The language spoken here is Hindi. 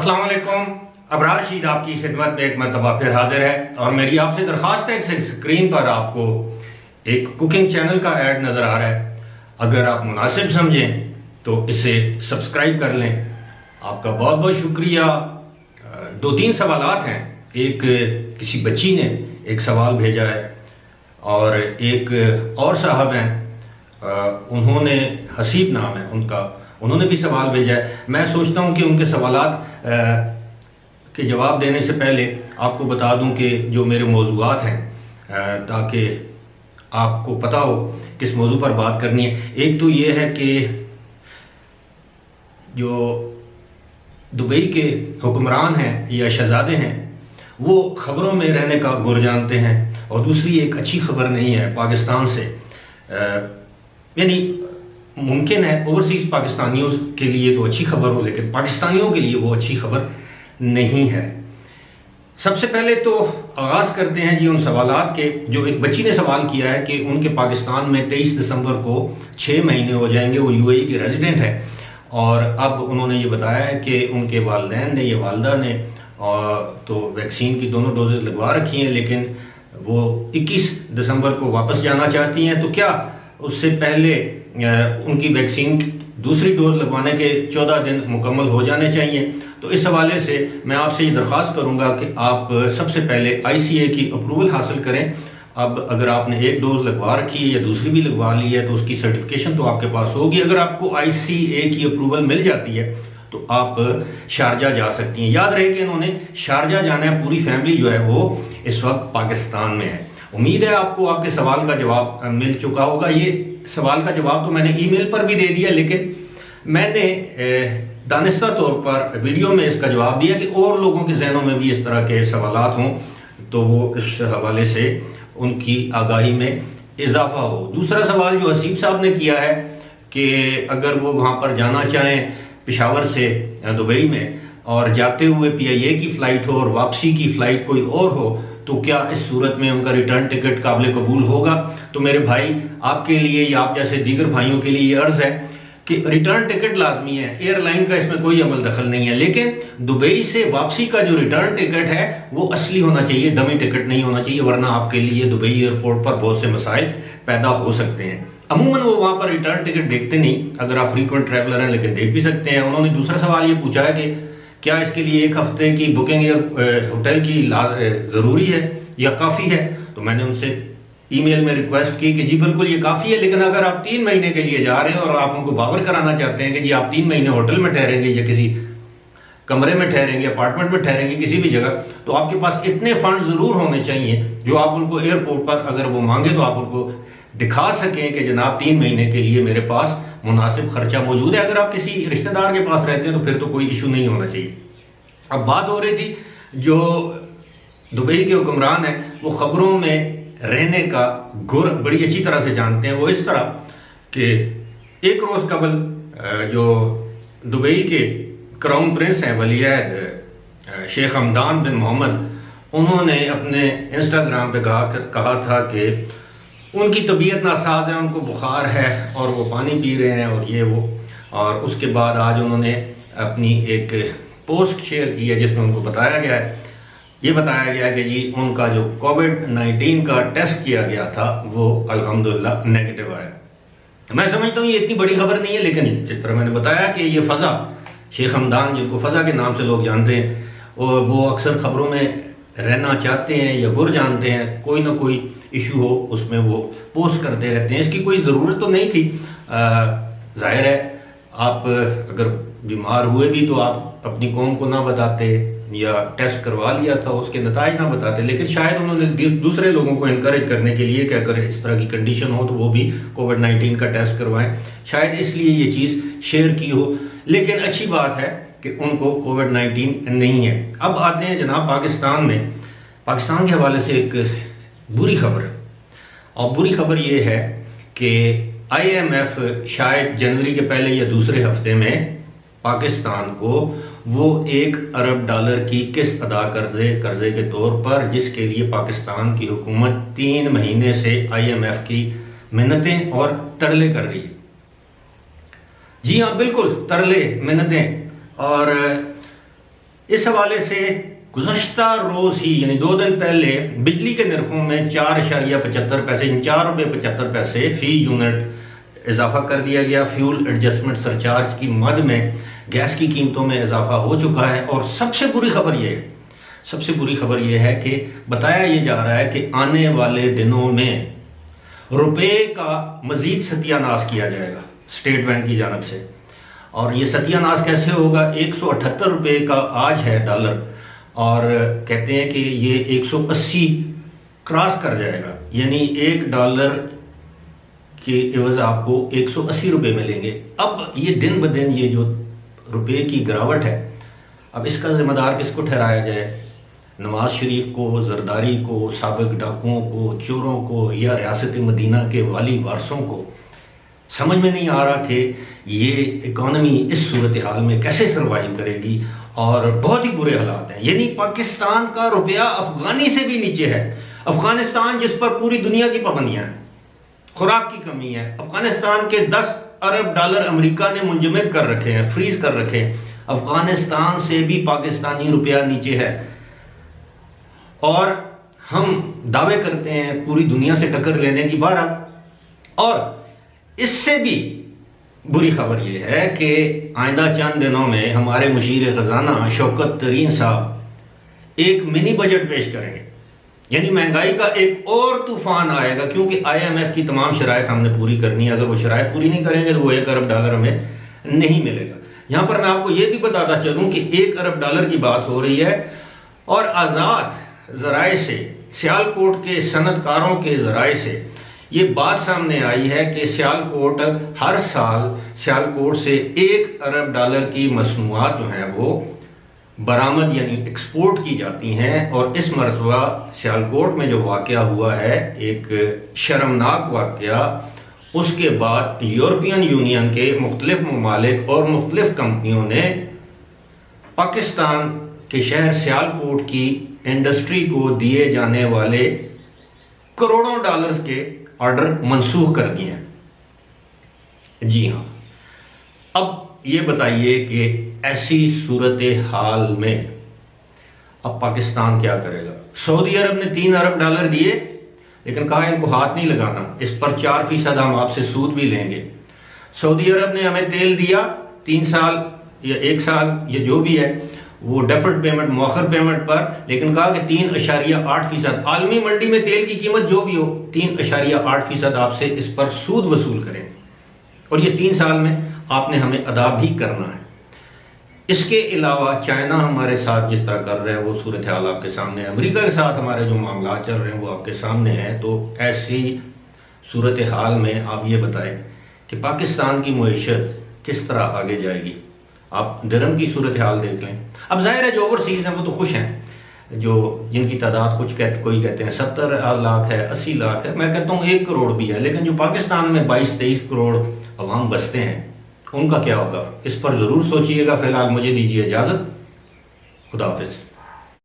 अस्सलाम वालेकुम। अबरार रशीद आपकी खिदमत में एक मरतबा फिर हाजिर है और मेरी आपसे दरख्वास्त है कि स्क्रीन पर आपको एक कुकिंग चैनल का ऐड नज़र आ रहा है। अगर आप मुनासिब समझें तो इसे सब्सक्राइब कर लें। आपका बहुत बहुत शुक्रिया। दो तीन सवालात हैं। एक किसी बच्ची ने एक सवाल भेजा है और एक और साहब हैं, उन्होंने हसीब नाम है उनका, उन्होंने भी सवाल भेजा है। मैं सोचता हूं कि उनके सवालात के जवाब देने से पहले आपको बता दूं कि जो मेरे मौजूआत हैं, ताकि आपको पता हो किस मौजू पर बात करनी है। एक तो ये है कि जो दुबई के हुक्मरान हैं या शहजादे हैं वो ख़बरों में रहने का गुर जानते हैं, और दूसरी एक अच्छी खबर नहीं है पाकिस्तान से, यानी मुमकिन है ओवरसीज़ पाकिस्तानियों के लिए तो अच्छी खबर हो, लेकिन पाकिस्तानियों के लिए वो अच्छी खबर नहीं है। सबसे पहले तो आगाज़ करते हैं जी उन सवालात के। जो एक बच्ची ने सवाल किया है कि उनके पाकिस्तान में 23 दिसंबर को 6 महीने हो जाएंगे, वो यूएई के रेजिडेंट है, और अब उन्होंने ये बताया है कि उनके वालिदैन ने या वालदा ने तो वैक्सीन की दोनों डोजेज़ लगवा रखी हैं, लेकिन वो 21 दिसंबर को वापस जाना चाहती हैं। तो क्या उससे पहले उनकी वैक्सीन दूसरी डोज लगवाने के 14 दिन मुकम्मल हो जाने चाहिए? तो इस हवाले से मैं आपसे ये दरख्वास्त करूंगा कि आप सबसे पहले आईसीए की अप्रूवल हासिल करें। अब अगर आपने एक डोज लगवा रखी है या दूसरी भी लगवा ली है तो उसकी सर्टिफिकेशन तो आपके पास होगी। अगर आपको आईसीए की अप्रूवल मिल जाती है तो आप शारजा जा सकती हैं। याद रहे कि इन्होंने शारजा जाना है, पूरी फैमिली जो है वो इस वक्त पाकिस्तान में है। उम्मीद है आपको आपके सवाल का जवाब मिल चुका होगा। ये सवाल का जवाब तो मैंने ईमेल पर भी दे दिया, लेकिन मैंने दानिस्ता तौर पर वीडियो में इसका जवाब दिया कि और लोगों के जहनों में भी इस तरह के सवालात हों तो वो इस हवाले से उनकी आगाही में इजाफा हो। दूसरा सवाल जो हसीब साहब ने किया है कि अगर वो वहाँ पर जाना चाहें पेशावर से दुबई में, और जाते हुए PIA की फ़्लाइट हो और वापसी की फ़्लाइट कोई और हो, तो क्या इस सूरत में उनका रिटर्न टिकट काबिल कबूल होगा? तो मेरे भाई, आपके लिए या आप जैसे दीगर भाइयों के लिए ये अर्ज़ है कि रिटर्न टिकट लाजमी है। एयरलाइन का इसमें कोई अमल दखल नहीं है, लेकिन दुबई से वापसी का जो रिटर्न टिकट है वो असली होना चाहिए, डमी टिकट नहीं होना चाहिए, वरना आपके लिए दुबई एयरपोर्ट पर बहुत से मसाइल पैदा हो सकते हैं। अमूमन वो वहाँ पर रिटर्न टिकट देखते नहीं, अगर आप फ्रीक्वेंट ट्रैवलर हैं, लेकिन देख भी सकते हैं। उन्होंने दूसरा सवाल ये पूछा है कि क्या इसके लिए 1 हफ्ते की बुकिंग होटल की ज़रूरी है या काफ़ी है? तो मैंने उनसे ईमेल में रिक्वेस्ट की कि जी बिल्कुल ये काफ़ी है, लेकिन अगर आप 3 महीने के लिए जा रहे हैं और आप उनको बावर कराना चाहते हैं कि जी आप 3 महीने होटल में ठहरेंगे या किसी कमरे में ठहरेंगे, अपार्टमेंट में ठहरेंगे, किसी भी जगह, तो आपके पास इतने फंड ज़रूर होने चाहिए जो आप उनको एयरपोर्ट पर अगर वो मांगे तो आप उनको दिखा सकें कि जनाब 3 महीने के लिए मेरे पास मुनासिब खर्चा मौजूद है। अगर आप किसी रिश्तेदार के पास रहते हैं तो फिर तो कोई इशू नहीं होना चाहिए। अब बात हो रही थी जो दुबई के हुक्मरान हैं वो खबरों में रहने का गुर बड़ी अच्छी तरह से जानते हैं। वो इस तरह कि एक रोज़ कबल जो दुबई के क्राउन प्रिंस हैं वलीअहद शेख हमदान बिन मोहम्मद, उन्होंने अपने इंस्टाग्राम पे कहा था कि उनकी तबीयत नासाज है, उनको बुखार है और वो पानी पी रहे हैं और ये वो। और उसके बाद आज उन्होंने अपनी एक पोस्ट शेयर की है जिसमें उनको बताया गया है कि जी उनका जो कोविड-19 का टेस्ट किया गया था वो अल्हम्दुलिल्लाह नेगेटिव आया। मैं समझता हूँ ये इतनी बड़ी खबर नहीं है, लेकिन जिस तरह मैंने बताया कि ये फ़ज़ा शेख हमदान, जिनको फ़ज़ा के नाम से लोग जानते हैं, और वो अक्सर खबरों में रहना चाहते हैं या गुर जानते हैं, कोई ना कोई इशू हो उसमें वो पोस्ट करते रहते हैं। इसकी कोई ज़रूरत तो नहीं थी। जाहिर है आप अगर बीमार हुए भी तो आप अपनी कौम को ना बताते या टेस्ट करवा लिया था उसके नताइज ना बताते, लेकिन शायद उन्होंने दूसरे लोगों को इनकरेज करने के लिए कि अगर इस तरह की कंडीशन हो तो वो भी कोविड-19 का टेस्ट करवाएं, शायद इसलिए ये चीज़ शेयर की हो। लेकिन अच्छी बात है कि उनको कोविड-19 नहीं है। अब आते हैं जनाब पाकिस्तान में। पाकिस्तान के हवाले से एक बुरी खबर, और बुरी खबर ये है कि IMF शायद जनवरी के पहले या दूसरे हफ्ते में पाकिस्तान को वो $1 अरब की किस्त अदा कर्जे के तौर पर, जिसके लिए पाकिस्तान की हुकूमत 3 महीने से IMF की मिन्नतें और तरले कर रही है। जी हाँ, बिल्कुल तरले, मिन्नतें। और इस हवाले से गुज़श्ता रोज ही यानी 2 दिन पहले बिजली के निर्खों में 4.75 पैसे, 4.75 रुपये फी यूनिट इजाफा कर दिया गया। फ्यूल एडजस्टमेंट सरचार्ज की मद में गैस की कीमतों में इजाफा हो चुका है। और सबसे बुरी खबर यह है कि बताया यह जा रहा है कि आने वाले दिनों में रुपए का मजीद सत्यानाश किया जाएगा स्टेट बैंक की जानब से। और ये सत्यानाश कैसे होगा? 178 रुपये का आज है डॉलर, और कहते हैं कि ये 180 क्रॉस कर जाएगा, यानी $1 के एवज आपको 180 रुपये मिलेंगे। अब ये दिन ब दिन ये जो रुपये की गिरावट है, अब इसका जिम्मेदार किसको ठहराया जाए? नवाज शरीफ को, जरदारी को, साबिक डाकुओं को, चोरों को, या रियासत मदीना के वाली वारसों को? समझ में नहीं आ रहा कि ये इकॉनमी इस सूरत हाल में कैसे सर्वाइव करेगी। और बहुत ही बुरे हालात हैं, यानी पाकिस्तान का रुपया अफगानी से भी नीचे है। अफगानिस्तान जिस पर पूरी दुनिया की पाबंदियां हैं, खुराक की कमी है, अफगानिस्तान के $10 अरब अमेरिका ने मुंजमद कर रखे हैं, फ्रीज कर रखे हैं। अफगानिस्तान से भी पाकिस्तानी रुपया नीचे है, और हम दावे करते हैं पूरी दुनिया से टक्कर लेने की बारह। और इससे भी बुरी खबर यह है कि आइंदा चंद दिनों में हमारे मुशीर खजाना शौकत तरीन साहब एक मिनी बजट पेश करेंगे, यानी महंगाई का एक और तूफान आएगा, क्योंकि IMF की तमाम शराइत हमने पूरी करनी है। अगर वो शराइत पूरी नहीं करेंगे तो वो $1 अरब हमें नहीं मिलेगा। यहां पर मैं आपको ये भी बताता चलूं कि $1 अरब की बात हो रही है, और आज़ाद ज़राए से, सियालकोट के सनतकारों के ज़राए से ये बात सामने आई है कि सियालकोट हर साल सियालकोट से $1 अरब की मसनूआत जो हैं वो बरामद यानी एक्सपोर्ट की जाती हैं। और इस मरतबा सियालकोट में जो वाक़या हुआ है, एक शर्मनाक वाक़या, उसके बाद यूरोपियन यूनियन के मुख्तलिफ ममालिक और मुख्तलिफ कंपनियों ने पाकिस्तान के शहर सियालकोट की इंडस्ट्री को दिए जाने वाले करोड़ों डॉलर्स के ऑर्डर मनसूख कर दिए हैं। जी हाँ, अब ये बताइए कि ऐसी सूरत हाल में अब पाकिस्तान क्या करेगा? सऊदी अरब ने $3 अरब दिए, लेकिन कहा इनको हाथ नहीं लगाना, इस पर 4% हम आपसे सूद भी लेंगे। सऊदी अरब ने हमें तेल दिया 3 साल या 1 साल, ये जो भी है, वो डेफर्ड पेमेंट, मौखर पेमेंट पर, लेकिन कहा कि 3.8%, आलमी मंडी में तेल की कीमत जो भी हो, 3.8% आपसे इस पर सूद वसूल करेंगे, और ये 3 साल में आपने हमें अदा भी करना है। इसके अलावा चाइना हमारे साथ जिस तरह कर रहा है वो सूरत हाल आपके सामने है, अमेरिका के साथ हमारे जो मामला चल रहे हैं वो आपके सामने हैं। तो ऐसी सूरत हाल में आप ये बताएं कि पाकिस्तान की मईशत किस तरह आगे जाएगी? आप दिरहम की सूरत हाल देख लें। अब जाहिर है जो ओवरसीज हैं वो तो खुश हैं, जो जिनकी तादाद कोई कहते हैं 70 लाख है, 80 लाख है, मैं कहता हूँ 1 करोड़ भी है, लेकिन जो पाकिस्तान में 22-23 करोड़ अवाम बसते हैं उनका क्या होगा? इस पर ज़रूर सोचिएगा। फिलहाल मुझे दीजिए इजाज़त। खुदा हाफिज़।